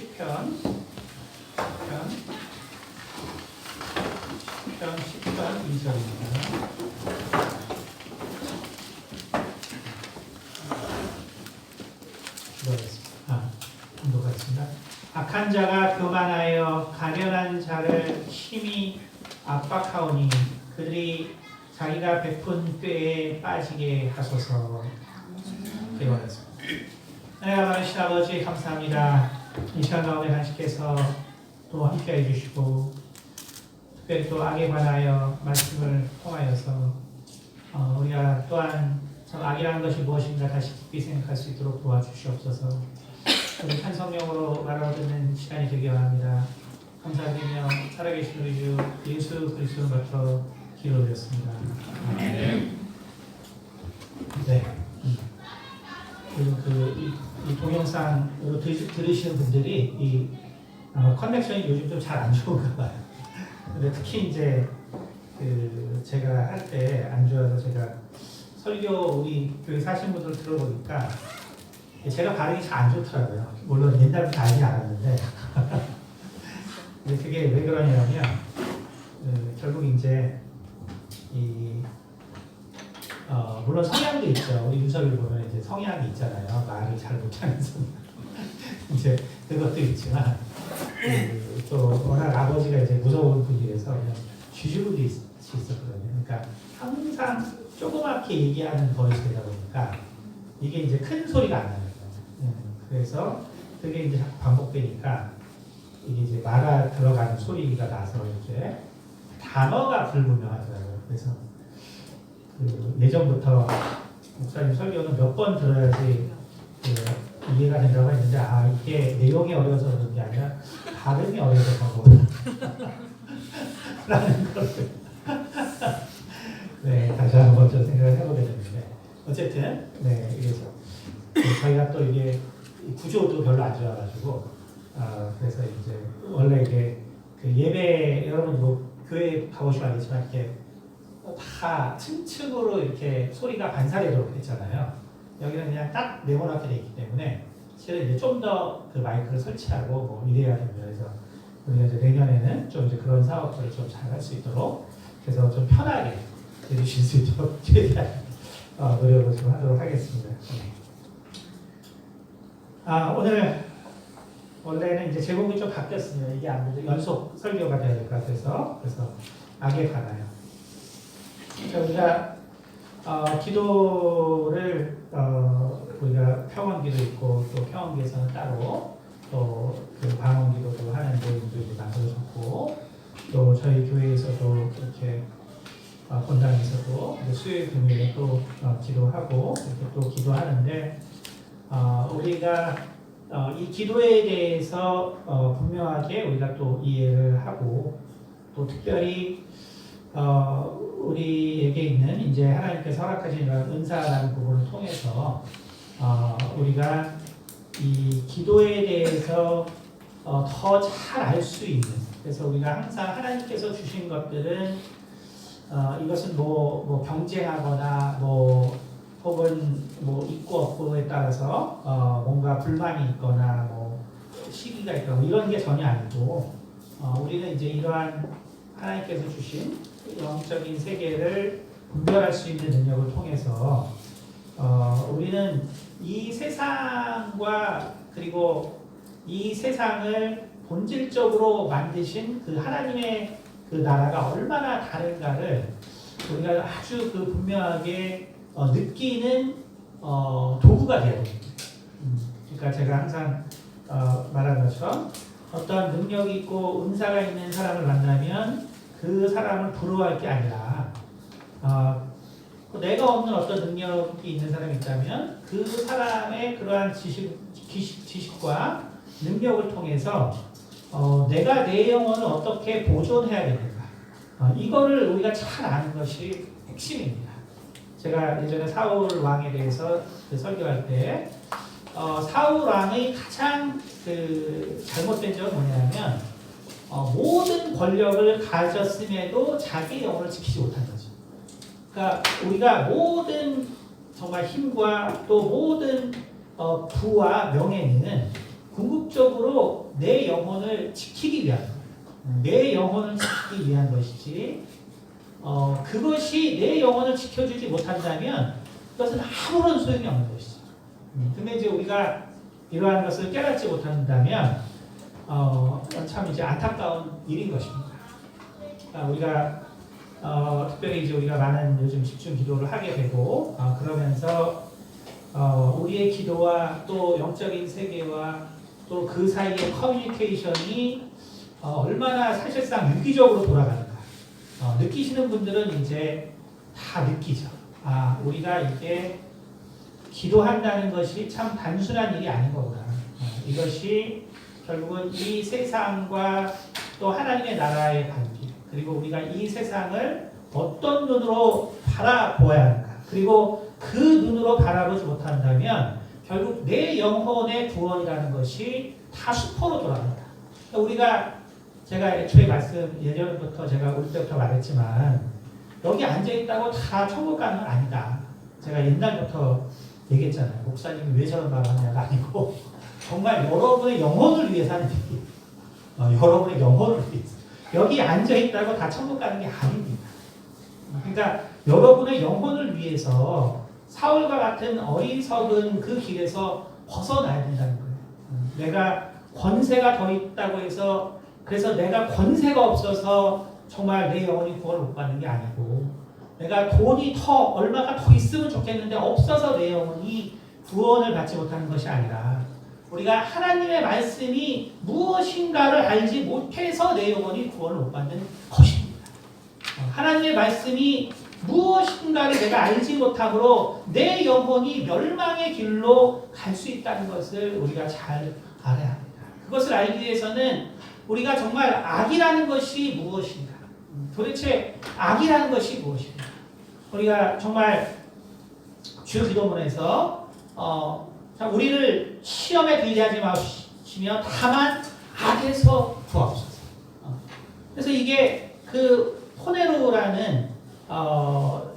10편 2절입니다. 기도하겠습니다. 악한 자가 교만하여 가련한 자를 심히 압박하오니 그들이 자기가 베푼 꾀에 빠지게 하소서. 기도하겠습니다. 하나님 아버지 감사합니다. 이 시간 가운데 간식해서 또 함께해 주시고 특별히 또 악에 관하여 말씀을 통하여서 우리가 또한 참 악이라는 것이 무엇인가 다시 깊이 생각할 수 있도록 도와주시옵소서. 우리 한 성령으로 말하고 듣는 시간이 되기 원합니다. 감사드리며 살아계신 우리 주 예수 그리스도를 받들어 기도드렸습니다. 네. 그리고 이 동영상으로 들으시는 분들이 이 커넥션이 요즘 좀 잘 안 좋은가 봐요. 근데 특히 이제 제가 할 때 안 좋아서 제가 설교 우리 교회 사신 분들 들어보니까 제가 발음이 잘 안 좋더라고요. 물론 옛날부터 알지 않았는데 근데 그게 왜 그러냐면 결국 이제 물론 성향도 있죠. 우리 유석을 보면 이제 성향이 있잖아요. 말을 잘 못하는 성향. 이제 그것도 있지만 또 워낙 아버지가 이제 무서운 분이라서 그냥 쥐주분이 있었거든요. 그러니까 항상 조그맣게 얘기하는 버릇이 되다 보니까 이게 이제 큰 소리가 안 나요. 그래서 그게 이제 반복되니까 이게 이제 말아 들어가는 소리가 나서 이렇게 단어가 불분명하더라고요. 그래서 예전부터 목사님 설교는 몇 번 들어야지 이해가 된다고 했는데 이게 내용이 어려워서 그런 게 아니라 발음이 어려워서 그런 라는 것을 다시 한번 좀 생각을 해보게 됐는데 어쨌든 그래서 저희가 또 이게 구조도 별로 안 좋아가지고 그래서 이제 원래 이게 예배 여러분 뭐 교회 가보시면 알겠지만 이렇게 다 층층으로 이렇게 소리가 반사되도록 했잖아요. 여기는 그냥 딱 네모나게 돼 있기 때문에 실은 이제 좀 더 그 마이크를 설치하고 뭐 이래야 됩니다. 그래서 우리가 이제 내년에는 좀 이제 그런 사업들을 좀 잘 할 수 있도록 그래서 좀 편하게 들으실 수 있도록 최대한 노력을 좀 하도록 하겠습니다. 오늘 원래는 이제 제목이 좀 바뀌었습니다. 이게 아무래도 연속 설교가 되어야 될 것 같아서 그래서 악에 관하여. 우리가 기도를 우리가 평원기도 있고 또 평원기에서는 따로 또 그 방언기도도 하는 내용들이 만들어졌고 또 저희 교회에서도 이렇게 본당에서도 수요일 금요일에 또 기도하고 이렇게 또 기도하는데 우리가 이 기도에 대해서 분명하게 우리가 또 이해를 하고 또 특별히 우리에게 있는 이제 하나님께서 허락하신 은사라는 부분을 통해서 우리가 이 기도에 대해서 더 잘 알 수 있는 그래서 우리가 항상 하나님께서 주신 것들은 이것은 뭐 경쟁하거나 뭐 혹은 뭐 있고 없고에 따라서 뭔가 불만이 있거나 뭐 시기가 있거나 이런 게 전혀 아니고 우리는 이제 이러한 하나님께서 주신 영적인 세계를 분별할 수 있는 능력을 통해서 우리는 이 세상과 그리고 이 세상을 본질적으로 만드신 그 하나님의 그 나라가 얼마나 다른가를 우리가 아주 그 분명하게 느끼는 도구가 되어야 됩니다. 그러니까 제가 항상 말하는 것처럼 어떤 능력이 있고 은사가 있는 사람을 만나면 그 사람을 부러워할 게 아니라 내가 없는 어떤 능력이 있는 사람이 있다면 그 사람의 그러한 지식과 능력을 통해서 내가 내 영혼을 어떻게 보존해야 되는가 이거를 우리가 잘 아는 것이 핵심입니다. 제가 예전에 사울 왕에 대해서 설교할 때 사울 왕의 가장 잘못된 점은 뭐냐면 모든 권력을 가졌음에도 자기 영혼을 지키지 못한 거죠. 그러니까 우리가 모든 정말 힘과 또 모든 부와 명예는 궁극적으로 내 영혼을 지키기 위한 거예요. 내 영혼을 지키기 위한 것이지 그것이 내 영혼을 지켜주지 못한다면 그것은 아무런 소용이 없는 것이죠. 근데 이제 우리가 이러한 것을 깨닫지 못한다면 참 이제 안타까운 일인 것입니다. 우리가 특별히 이제 우리가 많은 요즘 집중 기도를 하게 되고 그러면서 우리의 기도와 또 영적인 세계와 또 그 사이의 커뮤니케이션이 얼마나 사실상 유기적으로 돌아가는가 느끼시는 분들은 이제 다 느끼죠. 우리가 이게 기도한다는 것이 참 단순한 일이 아닌 거구나. 이것이 결국은 이 세상과 또 하나님의 나라의 관계, 그리고 우리가 이 세상을 어떤 눈으로 바라보아야 하는가, 그리고 그 눈으로 바라보지 못한다면 결국 내 영혼의 구원이라는 것이 다 수포로 돌아간다. 우리가 제가 애초에 예전부터 제가 올 때부터 말했지만 여기 앉아있다고 다 천국 가는 건 아니다. 제가 옛날부터 얘기했잖아요. 목사님이 왜 저런 말을 하냐가 아니고 정말 여러분의 영혼을 위해서 하는 얘기예요. 여러분의 영혼을 위해서. 여기 앉아있다고 다 천국 가는 게 아닙니다. 그러니까 여러분의 영혼을 위해서 사울과 같은 어리석은 그 길에서 벗어나야 된다는 거예요. 내가 권세가 더 있다고 해서 그래서 내가 권세가 없어서 정말 내 영혼이 구원을 못 받는 게 아니고 내가 돈이 얼마가 더 있으면 좋겠는데 없어서 내 영혼이 구원을 받지 못하는 것이 아니라 우리가 하나님의 말씀이 무엇인가를 알지 못해서 내 영혼이 구원을 못 받는 것입니다. 하나님의 말씀이 무엇인가를 내가 알지 못함으로 내 영혼이 멸망의 길로 갈 수 있다는 것을 우리가 잘 알아야 합니다. 그것을 알기 위해서는 우리가 정말 악이라는 것이 무엇인가, 도대체 악이라는 것이 무엇인가, 우리가 정말 주 기도문에서 우리를 시험에 들게 하지 마시며 다만 악에서 구하옵소서. 그래서 이게 그 포네로라는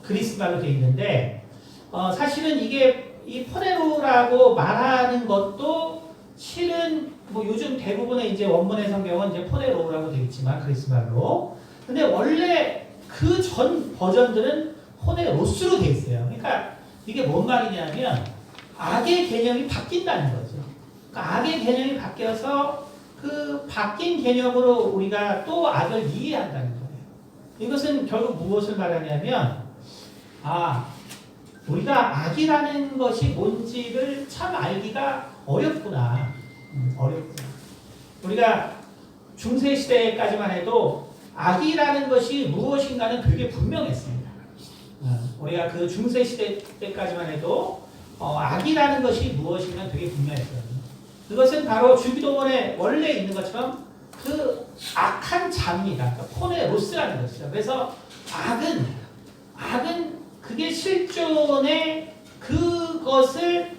그리스 말로 되어 있는데 사실은 이게 이 포네로라고 말하는 것도 실은 뭐 요즘 대부분의 이제 원문의 성경은 이제 포네로라고 되어 있지만 그리스 말로 근데 원래 그 전 버전들은 포네로스로 되어 있어요. 그러니까 이게 뭔 말이냐면 악의 개념이 바뀐다는 거죠. 그러니까 악의 개념이 바뀌어서 그 바뀐 개념으로 우리가 또 악을 이해한다는 거예요. 이것은 결국 무엇을 말하냐면 우리가 악이라는 것이 뭔지를 참 알기가 어렵구나. 어렵구나. 우리가 중세시대까지만 해도 악이라는 것이 무엇인가는 되게 분명했습니다. 우리가 그 중세시대 때까지만 해도 악이라는 것이 무엇인가 되게 분명했거든요. 그것은 바로 주기도문에 원래 있는 것처럼 그 악한 자입니다. 그러니까 포네로스라는 것이죠. 그래서 악은 그게 실존의 그것을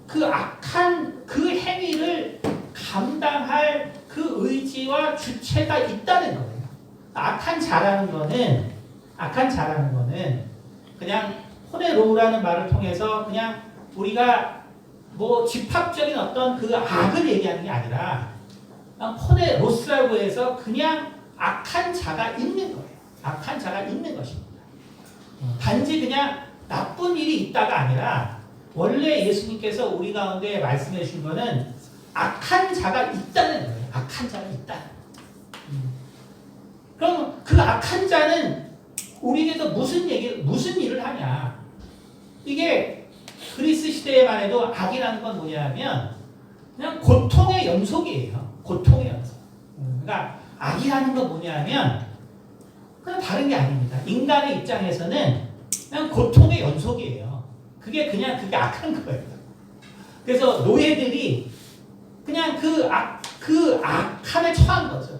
그 악한 그 행위를 감당할 그 의지와 주체가 있다는 거예요. 악한 자라는 거는 그냥 포네로우라는 말을 통해서 그냥 우리가 뭐 집합적인 어떤 그 악을 얘기하는 게 아니라 포네로스라고 해서 그냥 악한 자가 있는 거예요. 악한 자가 있는 것입니다. 단지 그냥 나쁜 일이 있다가 아니라 원래 예수님께서 우리 가운데 말씀해 주신 거는 악한 자가 있다는 거예요. 악한 자가 있다. 그럼 그 악한 자는 우리에게서 무슨 일을 하냐? 이게 그리스 시대에만 해도 악이라는 건 뭐냐면 그냥 고통의 연속이에요. 고통의 연속. 그러니까 악이라는 건 뭐냐면 그냥 다른 게 아닙니다. 인간의 입장에서는 그냥 고통의 연속이에요. 그게 악한 거예요. 그래서 노예들이 그냥 그 악함에 처한 거죠.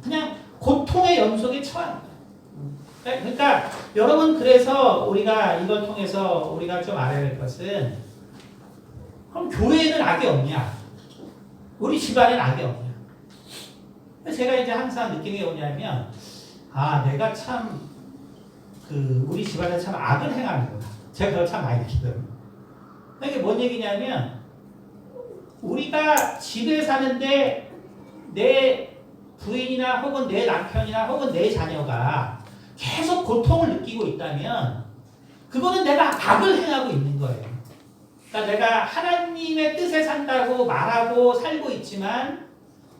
그냥 고통의 연속에 처한 거예요. 그러니까 여러분 그래서 우리가 이걸 통해서 우리가 좀 알아야 될 것은 그럼 교회에는 악이 없냐? 우리 집안에는 악이 없냐? 제가 이제 항상 느끼는 게 뭐냐면 내가 참 우리 집안에 참 악을 행하는구나. 제가 그걸 참 많이 느끼거든요. 이게 뭔 얘기냐면 우리 우리가 집에 사는데 내 부인이나 혹은 내 남편이나 혹은 내 자녀가 계속 고통을 느끼고 있다면 그거는 내가 악을 행하고 있는 거예요. 그러니까 내가 하나님의 뜻에 산다고 말하고 살고 있지만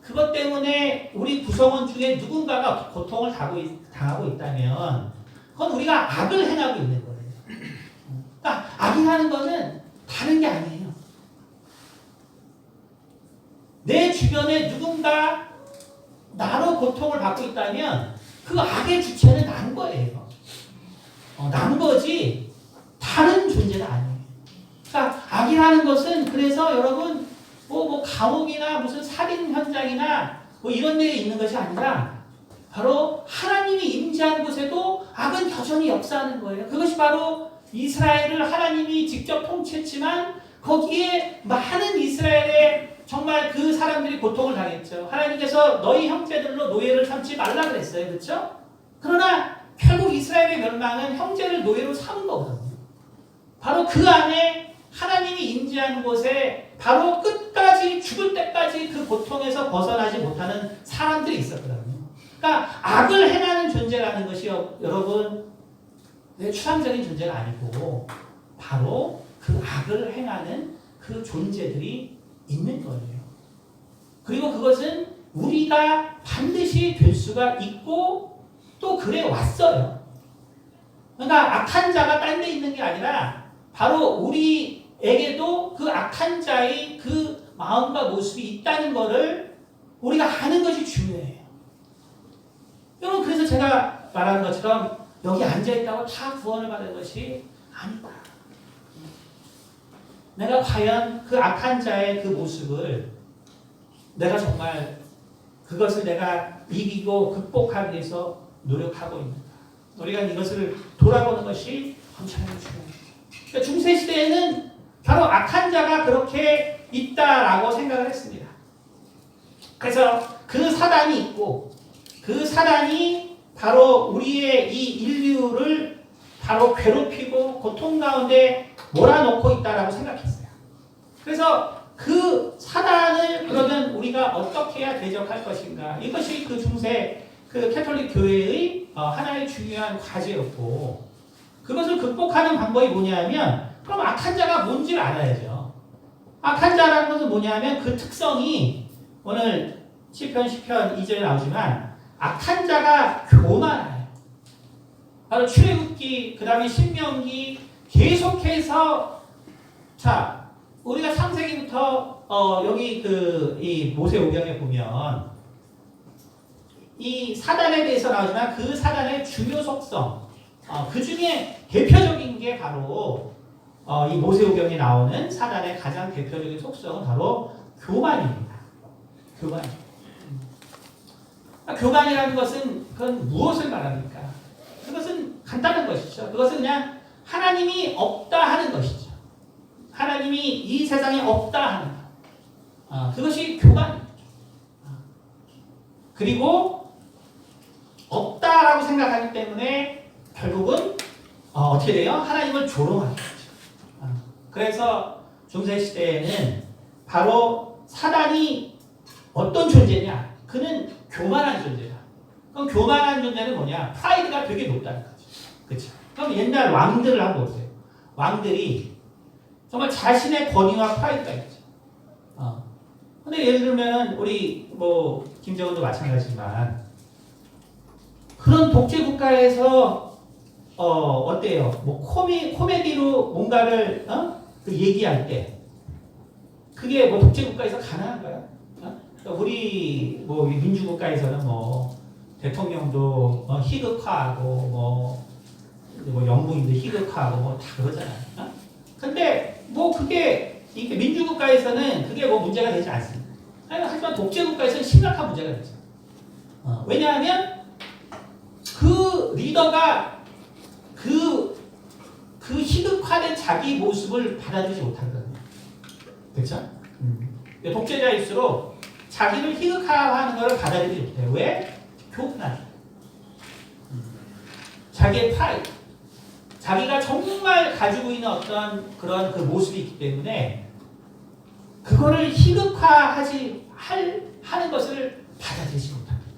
그것 때문에 우리 구성원 중에 누군가가 고통을 당하고 있다면 그건 우리가 악을 행하고 있는 거예요. 그러니까 악이라는 거는 다른 게 아니에요. 내 주변에 누군가 나로 고통을 받고 있다면 그 악의 주체는 난 거예요. 난 거지 다른 존재는 아니에요. 그러니까 악이라는 것은 그래서 여러분 뭐 감옥이나 무슨 살인 현장이나 뭐 이런 데에 있는 것이 아니라 바로 하나님이 임재한 곳에도 악은 여전히 역사하는 거예요. 그것이 바로 이스라엘을 하나님이 직접 통치했지만 거기에 많은 이스라엘의 정말 그 사람들이 고통을 당했죠. 하나님께서 너희 형제들로 노예를 삼지 말라 그랬어요. 그렇죠? 그러나 결국 이스라엘의 멸망은 형제를 노예로 삼은 거거든요. 바로 그 안에 하나님이 임재하는 곳에 바로 끝까지 죽을 때까지 그 고통에서 벗어나지 못하는 사람들이 있었거든요. 그러니까 악을 행하는 존재라는 것이 여러분 내 추상적인 존재가 아니고 바로 그 악을 행하는 그 존재들이 있는 거예요. 그리고 그것은 우리가 반드시 될 수가 있고 또 그래 왔어요. 그러니까 악한 자가 딴 데 있는 게 아니라 바로 우리에게도 그 악한 자의 그 마음과 모습이 있다는 것을 우리가 아는 것이 중요해요. 여러분 그래서 제가 말하는 것처럼 여기 앉아있다고 다 구원을 받은 것이 아니다. 내가 과연 그 악한 자의 그 모습을 내가 정말 그것을 내가 이기고 극복하기 위해서 노력하고 있는가. 우리가 이것을 돌아보는 것이 엄청나게 중요합니다. 그러니까 중세시대에는 바로 악한 자가 그렇게 있다라고 생각을 했습니다. 그래서 그 사단이 있고 그 사단이 바로 우리의 이 인류를 바로 괴롭히고 고통 가운데 몰아넣고 있다라고 생각했어요. 그래서 그 사단을 그러면 우리가 어떻게 해야 대적할 것인가? 이것이 그 중세 그 캐톨릭 교회의 하나의 중요한 과제였고 그것을 극복하는 방법이 뭐냐면 그럼 악한 자가 뭔지를 알아야죠. 악한 자라는 것은 뭐냐면 그 특성이 오늘 시편 10편 2절에 나오지만 악한 자가 교만해요. 바로 출애굽기 그 다음에 신명기 계속해서 자 우리가 창세기부터 여기 이 모세오경에 보면 이 사단에 대해서 나오지만 그 사단의 중요 속성 그 중에 대표적인 게 바로 이 모세오경에 나오는 사단의 가장 대표적인 속성은 바로 교만입니다. 교만. 교만이라는 것은 그건 무엇을 말합니까? 그것은 간단한 것이죠. 그것은 그냥 하나님이 없다 하는 것이죠. 하나님이 이 세상에 없다 하는 것. 그것이 교만입니다. 그리고 없다라고 생각하기 때문에 결국은 어떻게 돼요? 하나님을 조롱하는 거죠. 그래서 중세시대에는 바로 사단이 어떤 존재냐? 그는 교만한 존재다. 그럼 교만한 존재는 뭐냐? 프라이드가 되게 높다는 거죠. 그렇죠? 그럼 옛날 왕들을 한번 보세요. 왕들이 정말 자신의 권위와 프라이드가 있죠. 근데 예를 들면 우리 뭐 김정은도 마찬가지지만 그런 독재 국가에서 어때요? 뭐 코미디로 뭔가를 얘기할 때 그게 뭐 독재 국가에서 가능한가요? 우리 뭐 민주국가에서는 뭐 대통령도 희극화하고 뭐 영부인도 희극화하고 뭐 다 그러잖아요. 근데 뭐 그게 이렇게 민주국가에서는 그게 뭐 문제가 되지 않습니다. 하지만 독재국가에서는 심각한 문제가 되죠. 왜냐하면 그 리더가 그 희극화된 자기 모습을 받아주지 못하거든요. 그렇죠? 독재자일수록 자기를 희극화하는 것을 받아들이지 못해요. 왜? 교만하죠. 자기의 프라이드. 자기가 정말 가지고 있는 어떤 그런 그 모습이 있기 때문에 그거를 희극화하지 하는 것을 받아들이지 못합니다.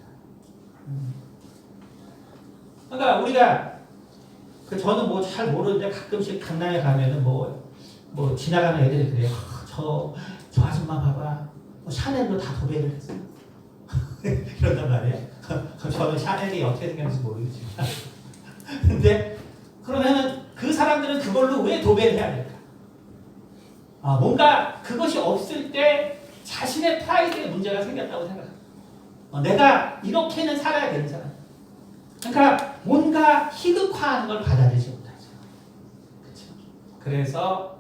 그러니까 우리가 저는 뭐 잘 모르는데 가끔씩 강남에 가면은 뭐 지나가는 애들이 그래요. 저 아줌마 봐봐. 뭐 샤넬로 다 도배를 했어. 이런단 말이에요. 저는 샤넬이 어떻게 생겼는지 모르겠지만. 근데 그러면은 그 사람들은 그걸로 왜 도배를 해야 될까? 뭔가 그것이 없을 때 자신의 프라이드에 문제가 생겼다고 생각합니다. 내가 이렇게는 살아야 되는 사람. 그러니까 뭔가 희극화하는 걸 받아들이지 못하죠. 그렇죠? 그래서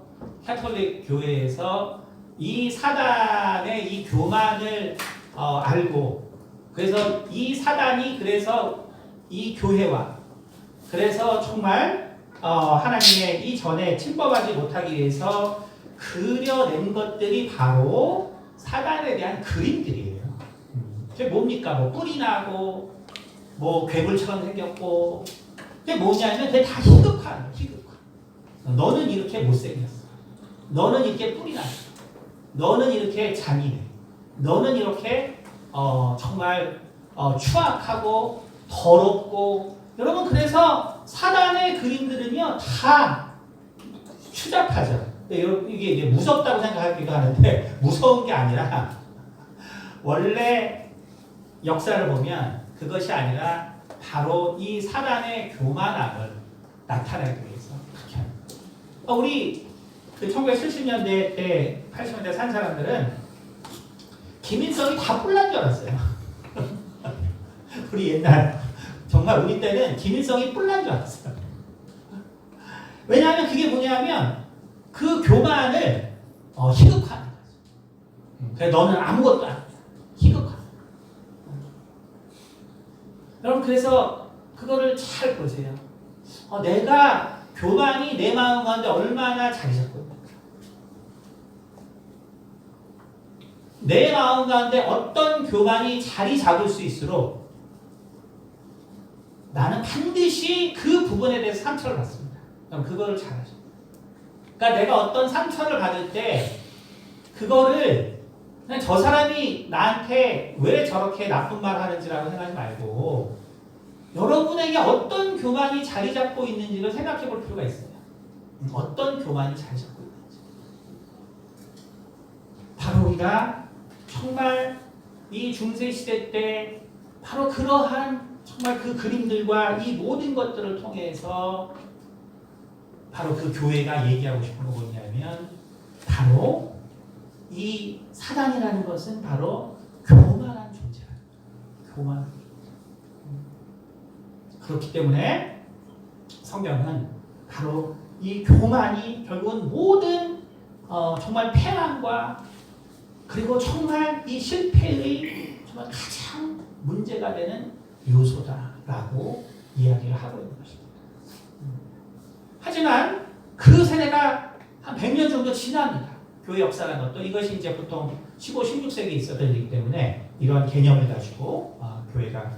캐톨릭 교회에서 이 사단의 이 교만을 알고, 그래서 이 사단이 그래서 이 교회와 그래서 정말 하나님의 이 전에 침범하지 못하기 위해서 그려낸 것들이 바로 사단에 대한 그림들이에요. 그게 뭡니까? 뭐 뿔이 나고 뭐 괴물처럼 생겼고, 그게 뭐냐면 그게 다 희극화예요. 희극화. 너는 이렇게 못생겼어. 너는 이렇게 뿔이 났어. 너는 이렇게 잔인해. 너는 이렇게 정말 추악하고 더럽고. 여러분, 그래서 사단의 그림들은요 다 추잡하죠. 이게 이제 무섭다고 생각하기도 하는데 무서운 게 아니라 원래 역사를 보면 그것이 아니라 바로 이 사단의 교만함을 나타내기 위해서 그렇게 합니다. 우리 1970년대 때 80년대 산 사람들은 김일성이 다 뿔난 줄 알았어요. 우리 옛날 정말 우리 때는 김일성이 뿔난 줄 알았어요. 왜냐하면 그게 뭐냐면 그 교만을 희극화하는 거죠. 그래서 너는 아무것도 아니야. 희극화. 여러분, 그래서 그거를 잘 보세요. 내가 교만이 내 마음 가운데 얼마나 자리 잡고 있는가. 내 마음 가운데 어떤 교만이 자리 잡을 수 있도록 나는 반드시 그 부분에 대해서 상처를 받습니다. 그럼 그거를 잘 하죠. 그러니까 내가 어떤 상처를 받을 때 그거를 그냥 저 사람이 나한테 왜 저렇게 나쁜 말 하는지라고 생각하지 말고 여러분에게 어떤 교만이 자리 잡고 있는지를 생각해 볼 필요가 있어요. 어떤 교만이 자리 잡고 있는지. 바로 우리가 정말 이 중세시대 때 바로 그러한 정말 그 그림들과 이 모든 것들을 통해서 바로 그 교회가 얘기하고 싶은 거 뭐냐면 바로 이 사단이라는 것은 바로 교만한 존재다. 교만. 그렇기 때문에 성경은 바로 이 교만이 결국은 모든 정말 패망과 그리고 정말 이 실패의 정말 가장 문제가 되는 요소다라고 이야기를 하고 있는 것입니다. 하지만 그 세대가 한 100년 정도 지납니다. 교회 역사라는 것도 이것이 이제 보통 15, 16세기에 있었던 일이기 때문에 이런 개념을 가지고 교회가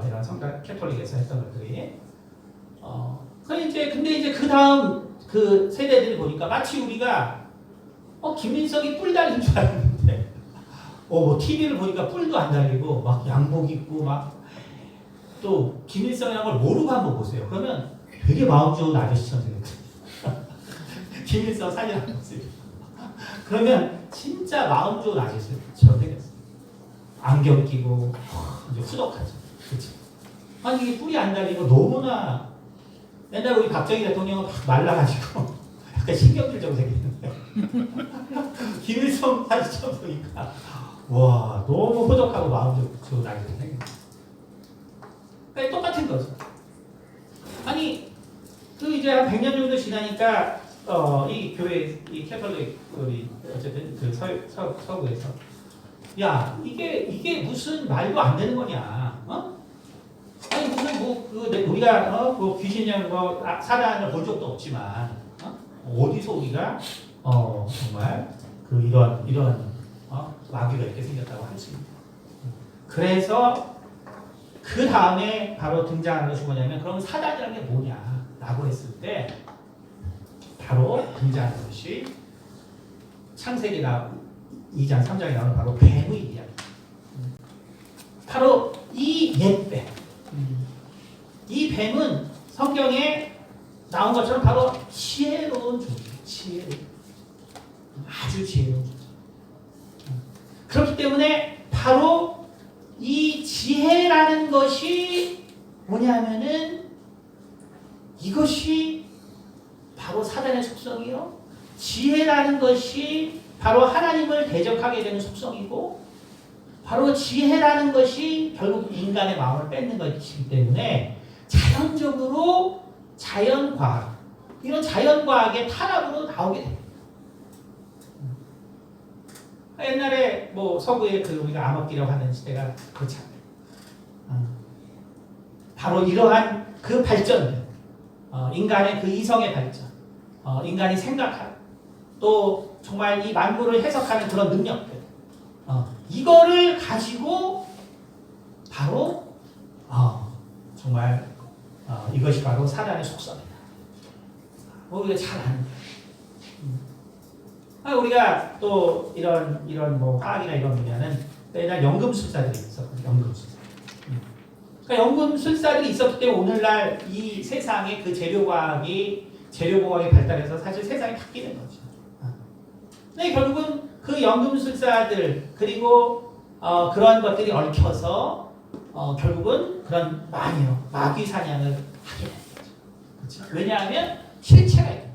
이런 성당 캐톨릭에서 했던 것들이 근데 이제 그 다음 그 세대들이 보니까 마치 우리가 김일성이 뿔 달린 줄 알았는데 뭐 TV를 보니까 뿔도 안 달리고 막 양복 입고 막 또 김일성이라는 걸 모르고 한번 보세요. 그러면 되게 마음 좋은 아저씨처럼 생겼어요. 김일성 사진 한번 보세요. 그러면 진짜 마음 좋은 아저씨처럼 생겼어요. 안경 끼고 이제 후덕하죠. 그렇죠? 아니 이게 뿔이 안 달리고 너무나 옛날 우리 박정희 대통령은 막 말라가지고 약간 신경질적으로 생겼는데 김일성 사진처럼 보니까 와 너무 후덕하고 마음 좋은 아저씨 생겼어요. 그러니까 똑같은 거죠. 아니 그 이제 한 100년 정도 지나니까 이 교회 이 캐톨릭 우리 어쨌든 그 서구에서 야 이게 무슨 말도 안 되는 거냐? 아니 무슨 우리가 귀신이나 사단을 본 적도 없지만 어디서 우리가 정말 그 이런 마귀가 이렇게 생겼다고 할 수 있습니다. 그래서 그 다음에 바로 등장하는 것이 뭐냐면 그럼 사단이라는 게 뭐냐라고 했을 때 바로 등장하는 것이 창세기나 2장 3장에 나오는 바로 뱀의 이야기. 바로 이 옛뱀. 이 뱀은 성경에 나온 것처럼 바로 지혜로운 존재. 지혜로운. 아주 지혜로운 존재. 그렇기 때문에 바로 이 지혜라는 것이 뭐냐면은 이것이 바로 사단의 속성이요. 지혜라는 것이 바로 하나님을 대적하게 되는 속성이고 바로 지혜라는 것이 결국 인간의 마음을 뺏는 것이기 때문에 자연적으로 자연과학, 이런 자연과학의 탄압으로 나오게 됩니다. 옛날에 뭐 서구의 그 우리가 암흑기라고 하는 시대가 그렇잖아요. 바로 이러한 그 발전들, 인간의 그 이성의 발전, 인간이 생각하는 또 정말 이 만물을 해석하는 그런 능력들, 이거를 가지고 바로 정말 이것이 바로 사단의 속성이다. 우리가 잘 아는 거예요. 우리가 또 이런 뭐 화학이나 이런 분야는 옛날 연금술사들이 있었거든요. 연금술사. 그러니까 연금술사들이 있었기 때문에 오늘날 이 세상의 그 재료공학이 발달해서 사실 세상이 바뀌는 거죠. 근데 결국은 그 연금술사들 그리고 그런 것들이 얽혀서 결국은 그런 마귀 사냥을 하게 되는 거죠. 그렇죠? 왜냐하면 실체가 있거든요.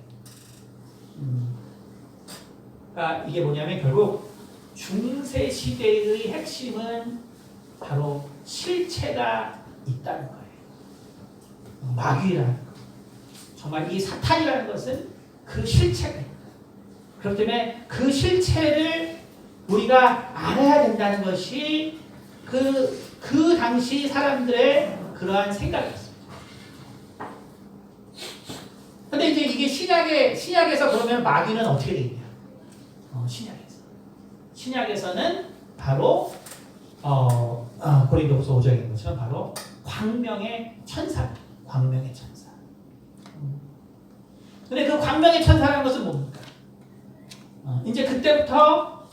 그러니까 이게 뭐냐면 결국 중세 시대의 핵심은 바로 실체가 있다는 거예요. 마귀라는 거. 정말 이 사탄이라는 것은 그 실체가 있다. 그렇기 때문에 그 실체를 우리가 알아야 된다는 것이 그 당시 사람들의 그러한 생각이었습니다. 근데 이제 이게 신약에서 그러면 마귀는 어떻게 되냐? 신약에서는 바로 고린도후서 5장인 것처럼 바로 광명의 천사. 근데 그 광명의 천사라는 것은 뭡니까? 이제 그때부터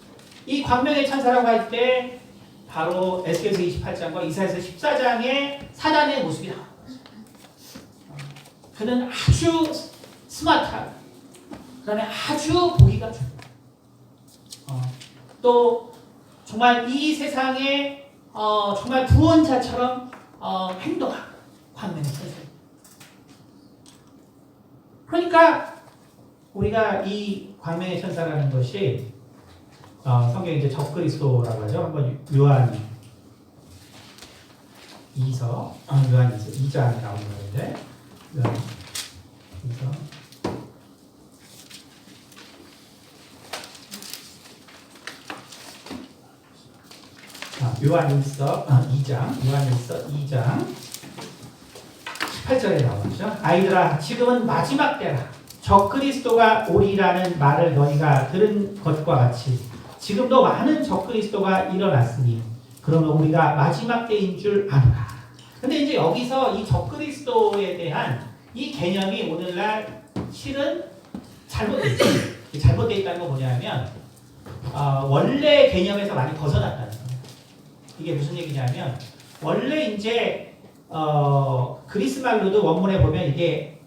이 광명의 천사라고 할 때 바로 에스겔서 28장과 이사야서 14장의 사단의 모습이 나옵니다. 그는 아주 스마트하고 그다음에 아주 보기가 좋고 또 정말 이 세상에 정말 구원자처럼 행동하고 광명의 천사. 그러니까 우리가 이 광명의 천사라는 것이 성경에 이제 적그리스도라고 하죠. 한번 요한 2장에 나오는 건데 요한 2서 요한일서 2장 18절에 나오죠. 아이들아 지금은 마지막 때라. 적그리스도가 오리라는 말을 너희가 들은 것과 같이 지금도 많은 적그리스도가 일어났으니 그러면 우리가 마지막 때인 줄 아노라. 근데 이제 여기서 이 적그리스도에 대한 이 개념이 오늘날 실은 잘못되어 있어요. 잘못되어 있다는 건 뭐냐면 원래 개념에서 많이 벗어났다는 거예요. 이게 무슨 얘기냐면 원래 이제 그리스 말로도 원문에 보면 이게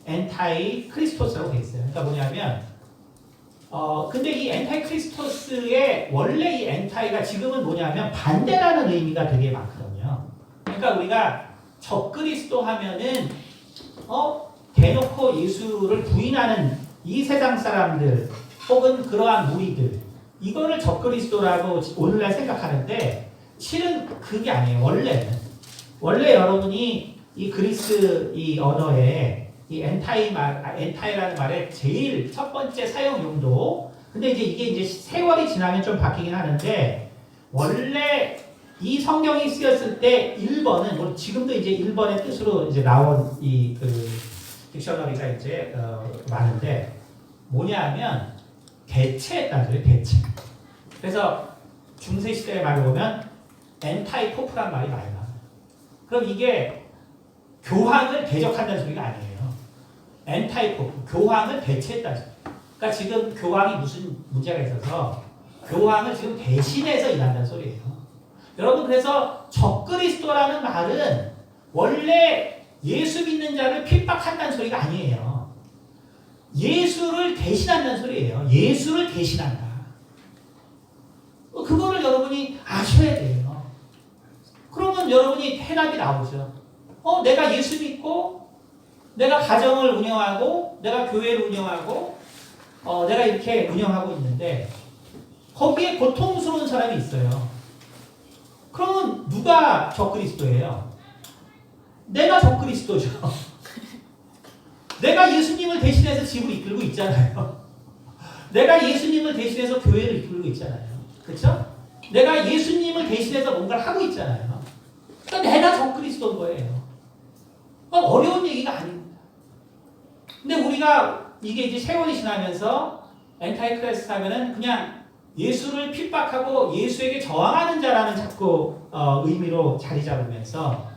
엔타이 크리스토스라고 돼 있어요. 그러니까 뭐냐면 근데 이 엔타이 크리스토스의 원래 이 엔타이가 지금은 뭐냐면 반대라는 의미가 되게 많거든요. 그러니까 우리가 적그리스도 하면은 대놓고 예수를 부인하는 이 세상 사람들 혹은 그러한 무리들 이거를 적그리스도라고 오늘날 생각하는데 실은 그게 아니에요. 원래 여러분이 이 그리스 이 언어에 이 엔타이라는 말의 제일 첫 번째 사용 용도. 근데 이게 이제 세월이 지나면 좀 바뀌긴 하는데 원래 이 성경이 쓰였을 때 1번은 뭐 지금도 이제 1번의 뜻으로 이제 나온 이 그 딕셔너리가 이제 많은데 뭐냐면 대체했다는 소리예요. 대체. 그래서 중세 시대의 말을 보면 엔타이포프란 말이 많이 나와요. 그럼 이게 교황을 대적한다는 소리가 아니에요. 엔타이포프, 교황을 대체했다는 소리. 그러니까 지금 교황이 무슨 문제가 있어서 교황을 지금 대신해서 일한다는 소리예요. 여러분, 그래서 적그리스도라는 말은 원래 예수 믿는 자를 핍박한다는 소리가 아니에요. 예수를 대신한다는 소리예요. 예수를 대신한다. 그거를 여러분이 아셔야 돼요. 그러면 여러분이 해답이 나오죠. 내가 예수 믿고 내가 가정을 운영하고 내가 교회를 운영하고 내가 이렇게 운영하고 있는데 거기에 고통스러운 사람이 있어요. 그러면 누가 적그리스도예요? 내가 적그리스도죠. 내가 예수님을 대신해서 집을 이끌고 있잖아요. 내가 예수님을 대신해서 교회를 이끌고 있잖아요. 그렇죠? 내가 예수님을 대신해서 뭔가를 하고 있잖아요. 그러니까 내가 적그리스도인 거예요. 어려운 얘기가 아닙니다. 근데 우리가 이게 이제 세월이 지나면서 엔타이크라이스트 하면은 그냥 예수를 핍박하고 예수에게 저항하는 자라는 자꾸 의미로 자리 잡으면서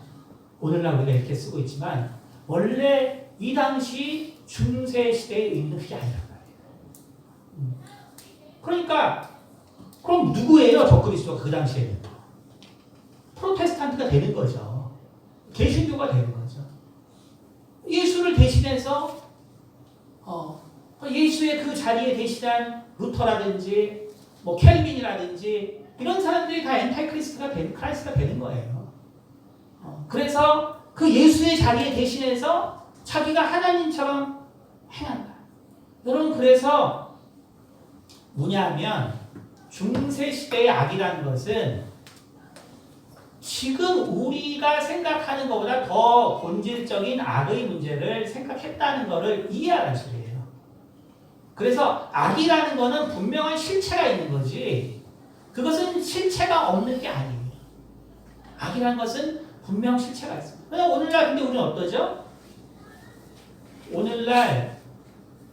오늘날 우리가 이렇게 쓰고 있지만 원래 이 당시 중세 시대의 의미는 그게 아니란 말이에요. 그러니까 그럼 누구예요? 적그리스도가 그 당시에는? 프로테스탄트가 되는 거죠. 개신교가 되는 거죠. 예수를 대신해서 예수의 그 자리에 대신한 루터라든지 뭐 켈빈이라든지 이런 사람들이 다 엔타이크리스트가 크라이스트가 되는 거예요. 그래서 그 예수의 자리에 대신해서 자기가 하나님처럼 행한다. 여러분, 그래서 뭐냐면 중세 시대의 악이라는 것은 지금 우리가 생각하는 것보다 더 본질적인 악의 문제를 생각했다는 것을 이해하라는 소리예요. 그래서 악이라는 것은 분명한 실체가 있는 거지 그것은 실체가 없는 게 아니에요. 악이라는 것은 분명 실체가 있습니다. 오늘날 근데 우리는 어떠죠? 오늘날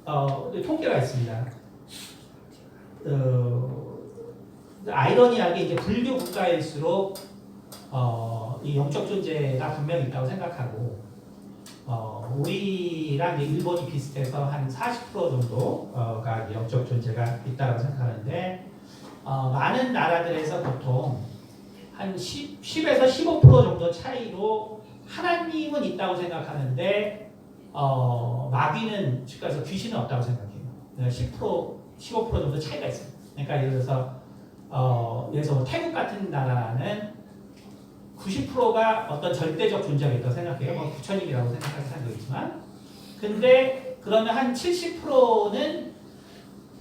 통계가 있습니다. 아이러니하게 이제 불교 국가일수록 이 영적 존재가 분명히 있다고 생각하고 우리랑 이제 일본이 비슷해서 한 40% 정도가 영적 존재가 있다고 생각하는데 많은 나라들에서 보통 한 10에서 15% 정도 차이로 하나님은 있다고 생각하는데 마귀는 즉 가서 귀신은 없다고 생각해요. 10% 15% 정도 차이가 있어요. 그러니까 예를 들어서 뭐 태국 같은 나라는 90%가 어떤 절대적 존재가 있다고 생각해요. 뭐 부처님이라고 생각하는 사람도 있지만, 근데 그러면 한 70%는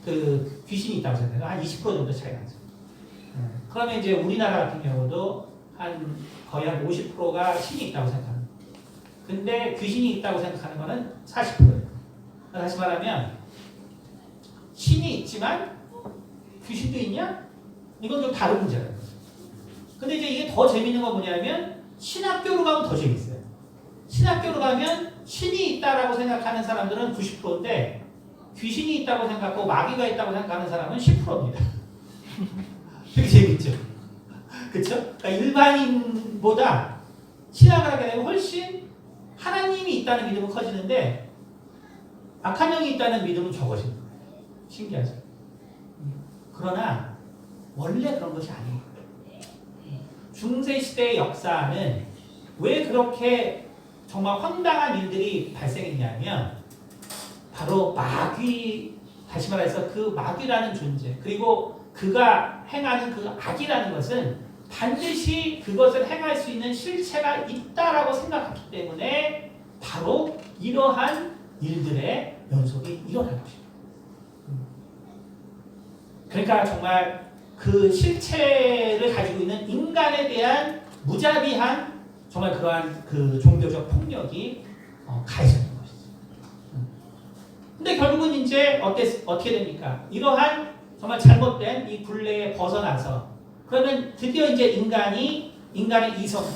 그 귀신이 있다고 생각해요. 한 20% 정도 차이가 나죠. 그러면 이제 우리나라 같은 경우도 거의 한 50%가 신이 있다고 생각합니다. 근데 귀신이 있다고 생각하는 거는 40%예요. 다시 말하면 신이 있지만 귀신도 있냐? 이건 좀 다른 문제라는 거죠. 근데 이제 이게 더 재밌는 건 뭐냐면 신학교로 가면 더 재밌어요. 신학교로 가면 신이 있다라고 생각하는 사람들은 90%인데 귀신이 있다고 생각하고 마귀가 있다고 생각하는 사람은 10%입니다. 되게 재밌죠? 그렇죠? 그러니까 일반인보다 신학을 하게 되면 훨씬 하나님이 있다는 믿음은 커지는데 악한 영이 있다는 믿음은 적어지는 거예요. 신기하죠? 그러나 원래 그런 것이 아니에요. 중세시대의 역사는 왜 그렇게 정말 황당한 일들이 발생했냐면 바로 마귀, 다시 말해서 그 마귀라는 존재, 그리고 그가 행하는 그 악이라는 것은 반드시 그것을 행할 수 있는 실체가 있다라고 생각했기 때문에 바로 이러한 일들의 연속이 일어난 것입니다. 그러니까 정말 그 실체를 가지고 있는 인간에 대한 무자비한 정말 그러한 그 종교적 폭력이 가해지는 것이죠. 근데 결국은 이제 어떻게 됩니까? 이러한 정말 잘못된 이 굴레에 벗어나서 그러면 드디어 이제 인간의 이성화,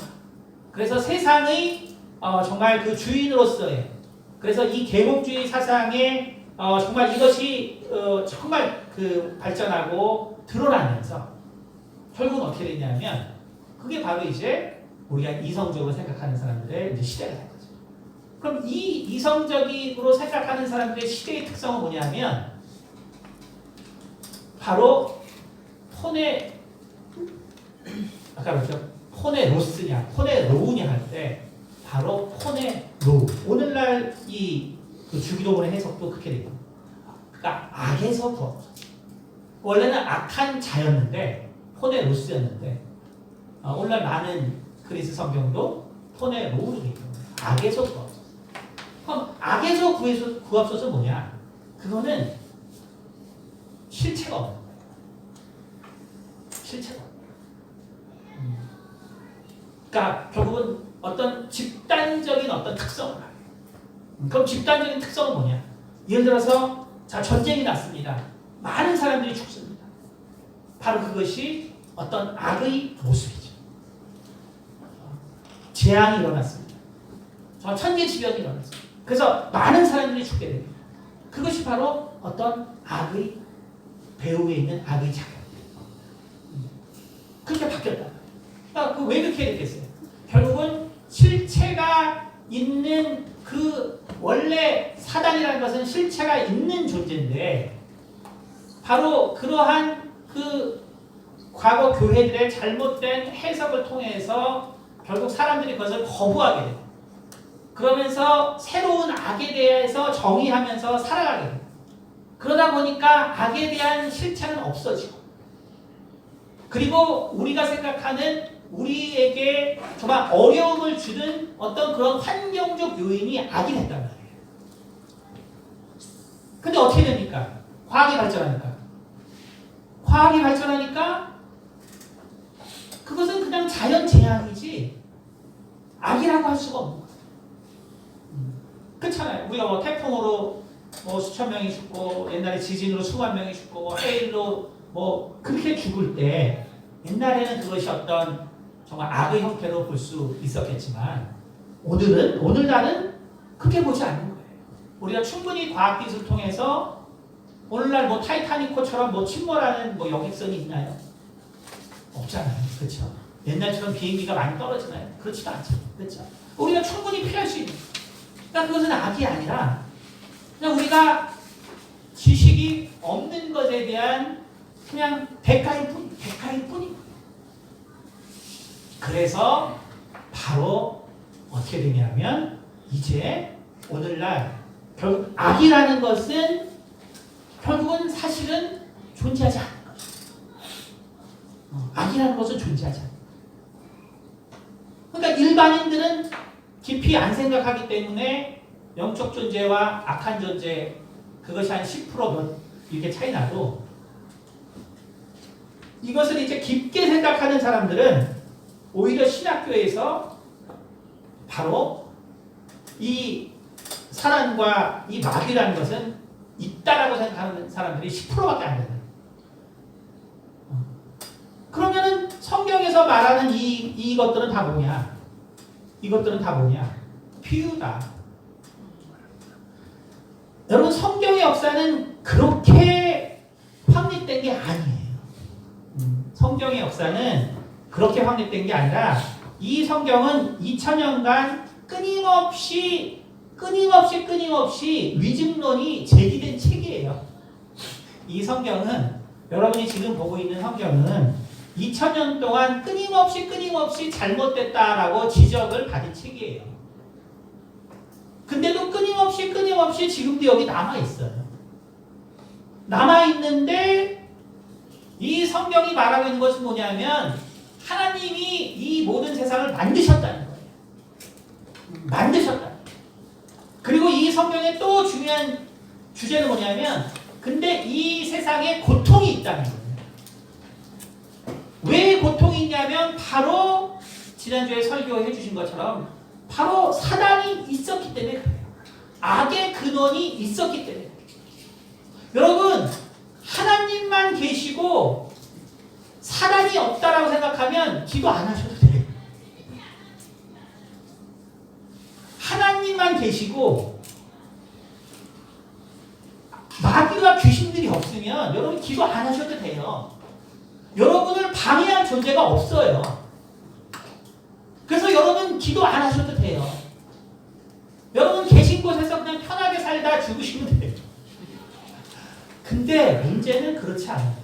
그래서 세상의 정말 그 주인으로서의, 그래서 이 계몽주의 사상에 정말 이것이 정말 그 발전하고 드러나면서 결국은 어떻게 됐냐면 그게 바로 이제 우리가 이성적으로 생각하는 사람들의 이제 시대가 된 거죠. 그럼 이 이성적으로 생각하는 사람들의 시대의 특성은 뭐냐면 바로 아까 그랬죠? 포네로스냐, 포네로우냐 할 때 바로 포네로우. 오늘날 그 주기도문의 해석도 그렇게 됩니다. 그러니까 악에서 구원. 원래는 악한 자였는데 포네로스였는데 오늘날 많은 그리스 성경도 포네로우로 되어 있는 거예요. 악에서 구하소서. 그럼 악에서 구하소서 뭐냐? 그거는 실체가 없는 거예요. 실체가 없는 거예요. 그러니까 결국은 어떤 집단적인 어떤 특성을 가요. 그럼 집단적인 특성은 뭐냐? 예를 들어서 자 전쟁이 났습니다. 많은 사람들이 죽습니다. 바로 그것이 어떤 악의 모습이죠. 재앙이 일어났습니다. 천재지변이 일어났습니다. 그래서 많은 사람들이 죽게 됩니다. 그것이 바로 어떤 악의 배후에 있는 악의 작용. 그렇게 바뀌었다. 그러니까 왜 그렇게 됐겠어요? 결국은 실체가 있는 그 원래 사단이라는 것은 실체가 있는 존재인데 바로 그러한 그 과거 교회들의 잘못된 해석을 통해서 결국 사람들이 그것을 거부하게 돼요. 그러면서 새로운 악에 대해서 정의하면서 살아가게 돼요. 그러다 보니까 악에 대한 실체는 없어지고 그리고 우리가 생각하는 우리에게 정말 어려움을 주는 어떤 그런 환경적 요인이 악이 됐단 말이에요. 근데 어떻게 됩니까? 과학이 발전하니까 그것은 그냥 자연 재앙이지 악이라고 할 수가 없는 거예요. 그렇잖아요. 우리가 뭐 태풍으로 뭐 수천 명이 죽고 옛날에 지진으로 수만 명이 죽고 뭐 해일로 뭐 그렇게 죽을 때 옛날에는 그것이 어떤 정말 악의 형태로 볼 수 있었겠지만 오늘날은 그렇게 보지 않는 거예요. 우리가 충분히 과학기술을 통해서 오늘날 뭐 타이타닉호처럼 뭐 침몰하는 뭐 여객선이 있나요? 없잖아요. 그렇죠? 옛날처럼 비행기가 많이 떨어지나요? 그렇지도 않죠. 그렇죠? 우리가 충분히 피할 수 있는. 그러니까 그것은 악이 아니라 그냥 우리가 지식이 없는 것에 대한 그냥 대가일 뿐인 거예요. 그래서 바로 어떻게 되냐면 이제 오늘날 결국 악이라는 것은 결국은 사실은 존재하지 않는 거예요. 악이라는 것은 존재하지 않는 거예요. 그러니까 일반인들은 깊이 안 생각하기 때문에 영적 존재와 악한 존재 그것이 한 10% 이렇게 차이 나도 이것을 이제 깊게 생각하는 사람들은 오히려 신학교에서 바로 이 사단과 이 마귀라는 것은 있다라고 생각하는 사람들이 10%밖에 안 되는. 그러면은 성경에서 말하는 이것들은 다 뭐냐? 이것들은 다 뭐냐? 비유다. 여러분 성경의 역사는 그렇게 확립된 게 아니에요. 성경의 역사는 그렇게 확립된 게 아니라 이 성경은 2000년간 끊임없이 위증론이 제기된 책이에요. 이 성경은 여러분이 지금 보고 있는 성경은 2000년 동안 끊임없이 잘못됐다라고 지적을 받은 책이에요. 근데도 끊임없이 지금도 여기 남아있어요. 남아있는데 이 성경이 말하고 있는 것은 뭐냐면 하나님이 이 모든 세상을 만드셨다는 거예요. 만드셨다. 그리고 이 성경의 또 중요한 주제는 뭐냐면 근데 이 세상에 고통이 있다는 거예요. 왜 고통이 있냐면 바로 지난주에 설교해 주신 것처럼 바로 사단이 있었기 때문에 그래요. 악의 근원이 있었기 때문에 그래요. 여러분 하나님만 계시고 사단이 없다라고 생각하면 기도 안 하셔도 돼요. 하나님만 계시고 마귀와 귀신들이 없으면 여러분 기도 안 하셔도 돼요. 여러분을 방해할 존재가 없어요. 그래서 여러분 기도 안 하셔도 돼요. 여러분 계신 곳에서 그냥 편하게 살다 죽으시면 돼요. 근데 문제는 그렇지 않아요.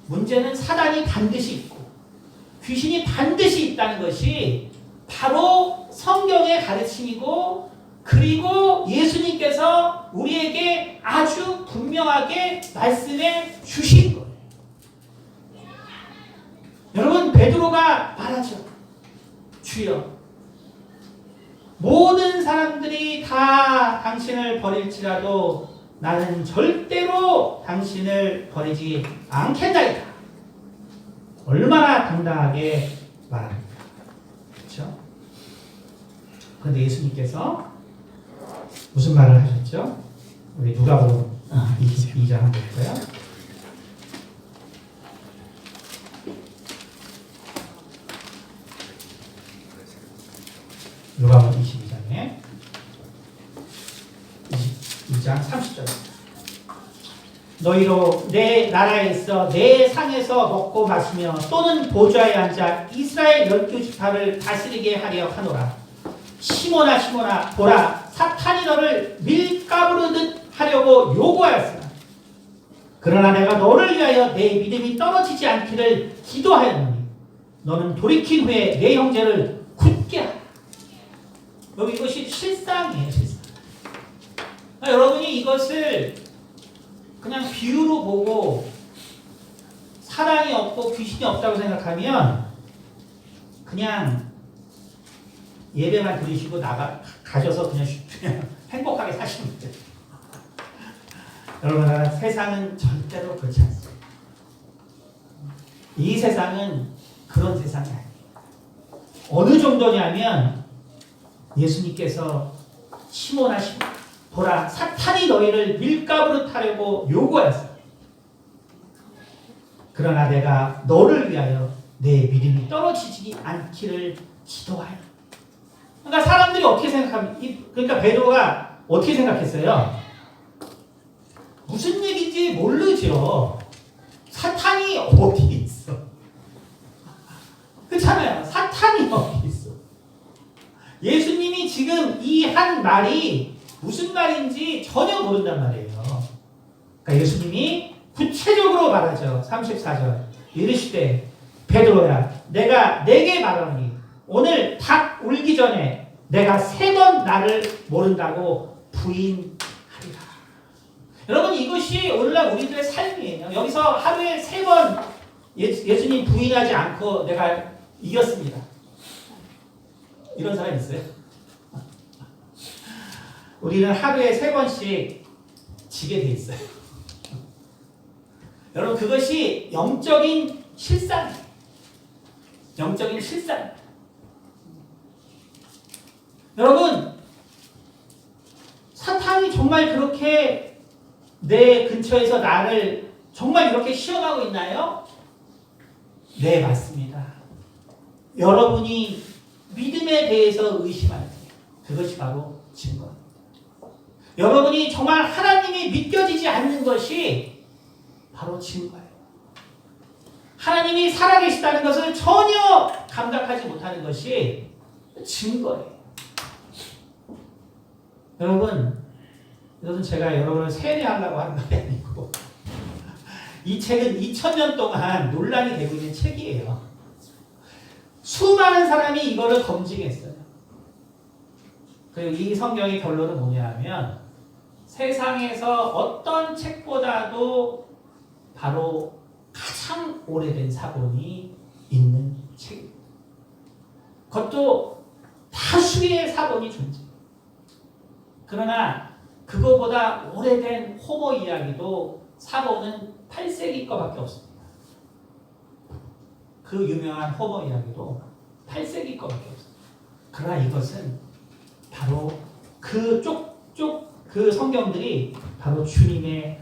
문제는 사단이 반드시 있고 귀신이 반드시 있다는 것이 바로 성경의 가르침이고, 그리고 예수님께서 우리에게 아주 분명하게 말씀해 주신 거예요. 여러분, 베드로가 말하죠. 주여, 모든 사람들이 다 당신을 버릴지라도 나는 절대로 당신을 버리지 않겠나이다. 얼마나 당당하게 말합니까? 그렇죠? 그런데 예수님께서 무슨 말을 하셨죠? 우리 누가복음 22장 한번 볼까요? 누가복음 22장에 22장 30절입니다. 너희로 내 나라에 있어 내 상에서 먹고 마시며 또는 보좌에 앉아 이스라엘 12지파를 다스리게 하려 하노라. 시몬아 시몬아, 보라, 사탄이 너를 밀가부르듯 하려고 요구하였으나 그러나 내가 너를 위하여 내 믿음이 떨어지지 않기를 기도하였노니 너는 돌이킨 후에 내 형제를 굳게 하라. 여기 이것이 실상이에요, 실상. 여러분이 이것을 그냥 비유로 보고 사랑이 없고 귀신이 없다고 생각하면 그냥 예배만 드리시고 가셔서 그냥 행복하게 사시면 돼요. 여러분, 세상은 절대로 그렇지 않습니다. 이 세상은 그런 세상이 아니에요. 어느 정도냐면 예수님께서 시몬아 시몬, 보라, 사탄이 너희를 밀가부르 타려고 요구하였어. 그러나 내가 너를 위하여 내 믿음이 떨어지지 않기를 기도하여. 그러니까 사람들이 어떻게 생각하면, 그러니까 베드로가 어떻게 생각했어요? 무슨 얘기인지 모르죠. 사탄이 어디 있어? 그렇잖아요. 사탄이 어디 있어? 예수님이 지금 이 한 말이 무슨 말인지 전혀 모른단 말이에요. 그러니까 예수님이 구체적으로 말하죠. 34절. 이르시되 베드로야, 내가 내게 말하노니 오늘 닭 울기 전에 내가 3번 나를 모른다고 부인하리라. 여러분, 이것이 오늘날 우리들의 삶이에요. 여기서 하루에 3번 예수님 부인하지 않고 내가 이겼습니다. 이런 사람 있어요? 우리는 하루에 3번씩 지게 돼 있어요. 여러분, 그것이 영적인 실상이에요. 영적인 실상. 여러분, 사탄이 정말 그렇게 내 근처에서 나를 정말 이렇게 시험하고 있나요? 네, 맞습니다. 여러분이 믿음에 대해서 의심하는 거예요. 그것이 바로 증거입니다. 여러분이 정말 하나님이 믿겨지지 않는 것이 바로 증거예요. 하나님이 살아계시다는 것을 전혀 감각하지 못하는 것이 증거예요. 여러분 제가 여러분을 세뇌하려고 하는 말이 아니고 이 책은 2000년 동안 논란이 되고 있는 책이에요. 수많은 사람이 이거를 검증했어요. 그리고 이 성경의 결론은 뭐냐 하면 세상에서 어떤 책보다도 바로 가장 오래된 사본이 있는 책입니다. 그것도 다수의 사본이 존재해요. 그러나 그거보다 오래된 호모 이야기도 사본은 8세기 거밖에 없습니다. 그 유명한 호모 이야기도 8세기 거밖에 없습니다. 그러나 이것은 바로 그 쪽쪽 그 성경들이 바로 주님의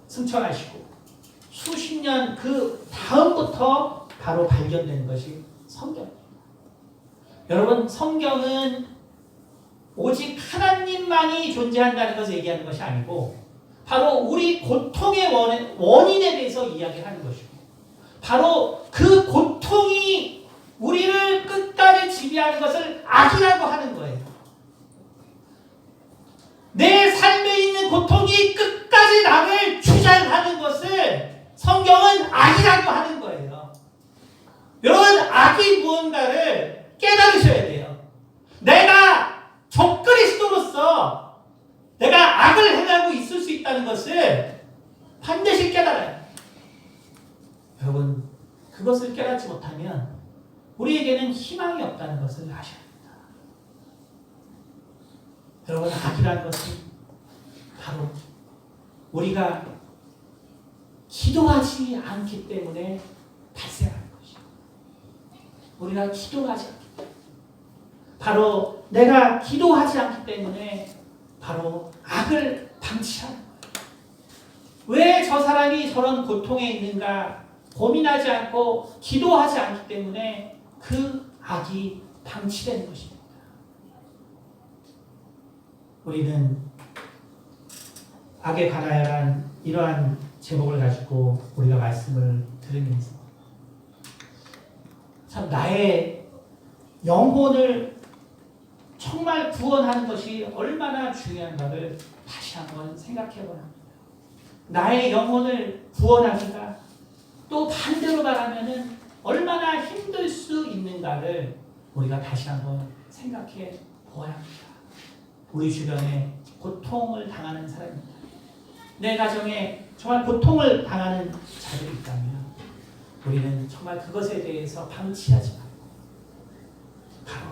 승천하시고 수십 년 그 다음부터 바로 발견된 것이 성경입니다. 여러분, 성경은 오직 하나님만이 존재한다는 것을 얘기하는 것이 아니고 바로 우리 고통의 원인에 대해서 이야기하는 것이고 바로 그 고통이 우리를 끝까지 지배하는 것을 악이라고 하는 거예요. 내 삶에 있는 고통이 끝까지 나를 주장하는 것을 성경은 악이라고 하는 거예요. 여러분, 악이 무언가를 깨달으셔야 돼요. 내가 적그리스도로서 내가 악을 행하고 있을 수 있다는 것을 반드시 깨달아요. 여러분, 그것을 깨닫지 못하면 우리에게는 희망이 없다는 것을 아셔야 합니다. 여러분, 악이라는 것은 바로 우리가 기도하지 않기 때문에 발생하는 것이에요. 우리가 기도하지 않기 때문에, 바로 내가 기도하지 않기 때문에 바로 악을 방치하는 거예요. 왜 저 사람이 저런 고통에 있는가 고민하지 않고 기도하지 않기 때문에 그 악이 방치되는 것입니다. 우리는 악에 관하여란 이러한 제목을 가지고 우리가 말씀을 들으면서 참 나의 영혼을 정말 구원하는 것이 얼마나 중요한가를 다시 한번 생각해 보라 합니다. 나의 영혼을 구원하기가 또 반대로 말하면은 얼마나 힘들 수 있는가를 우리가 다시 한번 생각해 보아야 합니다. 우리 주변에 고통을 당하는 사람입니다. 내 가정에 정말 고통을 당하는 자들이 있다면 우리는 정말 그것에 대해서 방치하지 말고 바로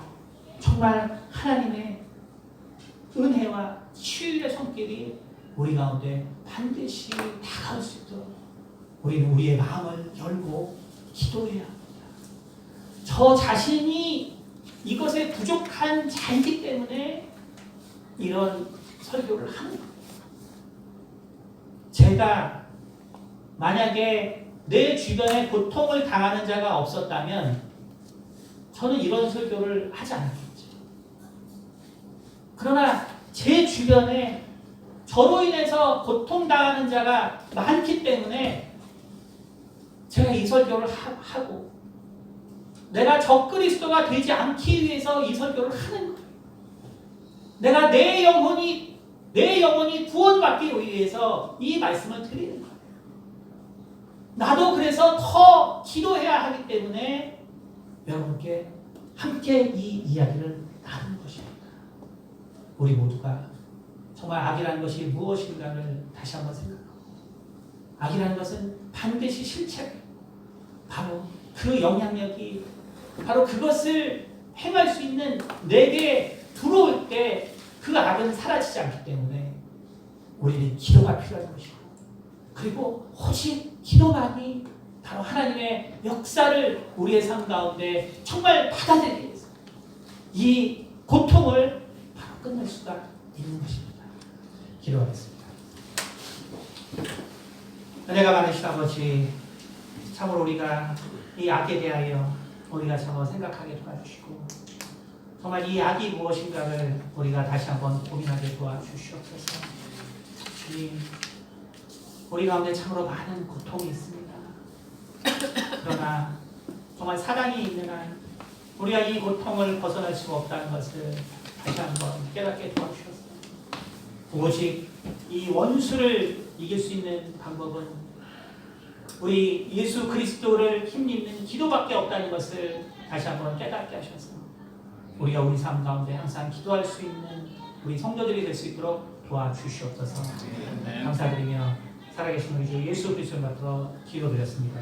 정말 하나님의 은혜와 치유의 손길이 우리 가운데 반드시 다가올 수 있도록 우리는 우리의 마음을 열고 기도해야 합니다. 저 자신이 이것에 부족한 자이기 때문에 이런 설교를 하는 겁니다. 제가 만약에 내 주변에 고통을 당하는 자가 없었다면 저는 이런 설교를 하지 않았겠죠. 그러나 제 주변에 저로 인해서 고통당하는 자가 많기 때문에 제가 이 설교를 하고 내가 적그리스도가 되지 않기 위해서 이 설교를 하는 거예요. 내가 내 영혼이 구원받기 위해서 이 말씀을 드리는 거예요. 나도 그래서 더 기도해야 하기 때문에 여러분께 함께 이 이야기를 나누는 것입니다. 우리 모두가 정말 악이라는 것이 무엇인가를 다시 한번 생각하고 악이라는 것은 반드시 실체고 바로 그 영향력이 바로 그것을 행할 수 있는 내게 들어올 때 그 악은 사라지지 않기 때문에 우리는 기도가 필요한 것이고 그리고 오직 기도만이 바로 하나님의 역사를 우리의 삶 가운데 정말 받아들이기 위해서 이 고통을 바로 끝낼 수가 있는 것입니다. 기도하겠습니다. 은혜가 많으신 아버지, 참으로 우리가 이 악에 대하여 우리가 참으로 생각하게 도와주시고 정말 이 악이 무엇인가를 우리가 다시 한번 고민하게 도와주시옵소서. 주님, 우리 가운데 참으로 많은 고통이 있습니다. 그러나 정말 사랑이 있는 한 우리가 이 고통을 벗어날 수가 없다는 것을 다시 한번 깨닫게 도와주셔서 오직 이 원수를 이길 수 있는 방법은 우리 예수 그리스도를 힘입는 기도밖에 없다는 것을 다시 한번 깨닫게 하셔서 우리가 우리 삶 가운데 항상 기도할 수 있는 우리 성도들이 될 수 있도록 도와주시옵소서. 감사드리며 살아계신 우리 주 예수 그리스도를 받들어 기도드렸습니다.